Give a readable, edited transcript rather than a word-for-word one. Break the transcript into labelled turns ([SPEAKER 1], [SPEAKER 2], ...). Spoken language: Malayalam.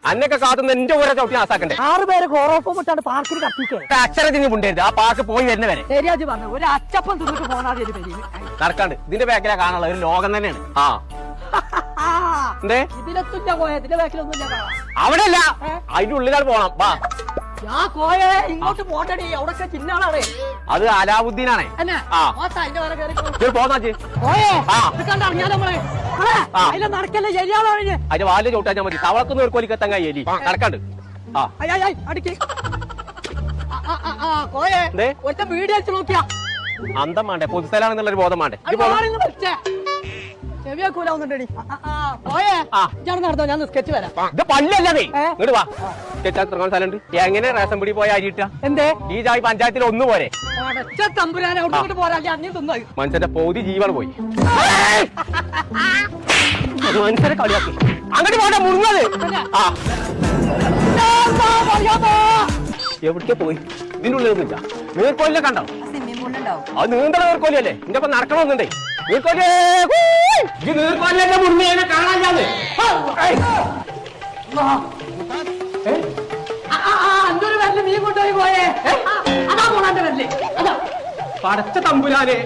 [SPEAKER 1] അന്നൊക്കെ കാത്തുന്ന എന്റെ ഊരെ ചവിട്ടി നാസാക്കണ്ടേ
[SPEAKER 2] 6 പേര് ക്ലോറോഫോം ഇട്ടാണ് പാർക്കിൽ കത്തിക്കേ.
[SPEAKER 1] അക്ഷരത്തിന് മുണ്ടരുത്. ആ പാർക്ക് പോയി വരുന്നവരെ
[SPEAKER 2] ശരിയാജ് പറഞ്ഞു. ഒരു അച്ചപ്പം തിന്നിട്ട് പോണാതെ
[SPEAKER 1] നടക്കാണ്ട് ഇതിന്റെ ബാക്കിലാ കാണാനുള്ള ഒരു ലോകം തന്നെയാണ്. ആ എന്തേ
[SPEAKER 2] ഇതിലെത്തുല്ല കോയ, ഇതിന്റെ ബാക്കിലൊന്നുമില്ല.
[SPEAKER 1] അവിടെ അല്ല, അതിന്റെ ഉള്ളിലാണ് പോണം. വാ
[SPEAKER 2] ഞാൻ കോയെ ഇങ്ങോട്ട് പോട്ടടി, അവിടൊക്കെ ചിന്നാളാണ്.
[SPEAKER 1] അത് അലാവുദ്ദീനാണേ. പോന്നാച്ചി
[SPEAKER 2] അതിലെ നടക്കല്ലേ ശരിയാളോ?
[SPEAKER 1] അതിന്റെ വാല് ചവിട്ടാൻ മതി. തവളക്കൊന്നും ഒരു കൊലിക്കെത്താൻ കഴിയല്ലേ. നടക്കാണ്ട്
[SPEAKER 2] അടിക്ക് കോയെ ഒറ്റ വീഡിയോ വെച്ച് നോക്കിയാ
[SPEAKER 1] അന്തം വേണ്ടേ, പൊതുസ്ഥലാണെന്നുള്ളൊരു ബോധം വേണ്ടേ.
[SPEAKER 2] ചെവിയാക്കൂലാവുന്നുണ്ടടി. നടന്നോ, ഞാൻ സ്കെച്ച് വരാം.
[SPEAKER 1] ഇത് പല്ലല്ലേ ഇങ്ങോട്ട് വാ. സ്കെച്ച് സ്ഥലമുണ്ട്. എങ്ങനെ റേഷൻ പിടി പോയ അരിയിട്ട
[SPEAKER 2] എന്തേ
[SPEAKER 1] ഈ ജാതി പഞ്ചായത്തിൽ ഒന്ന് പോരെ.
[SPEAKER 2] തമ്പുരാനെ അങ്ങോട്ട് പോരാ, അന്യം തിന്നു.
[SPEAKER 1] മനുഷ്യന്റെ പൗതി ജീവൻ പോയി. മനുഷ്യരെ കളിയാക്കി അങ്ങോട്ട് പോട്ടെ. മുറിഞ്ഞത് എവിടേക്ക് പോയി? ഇതിന്റെ ഉള്ളിൽ നീർക്കോലിനെ കണ്ടോ? അത് നീന്തണ നീർക്കോലിയല്ലേ. എന്റെ ഒപ്പം നടക്കണമെന്നുണ്ടേ. നീർക്കോലി നീർക്കോലിനെ മുറിഞ്ഞ കാണാനില്ലാതെ
[SPEAKER 2] മീൻ കൊണ്ടുപോയി പോയേ. അതാ പോണാന്റെ വരല്ലേ.
[SPEAKER 1] പടച്ച തമ്പുരാനെ.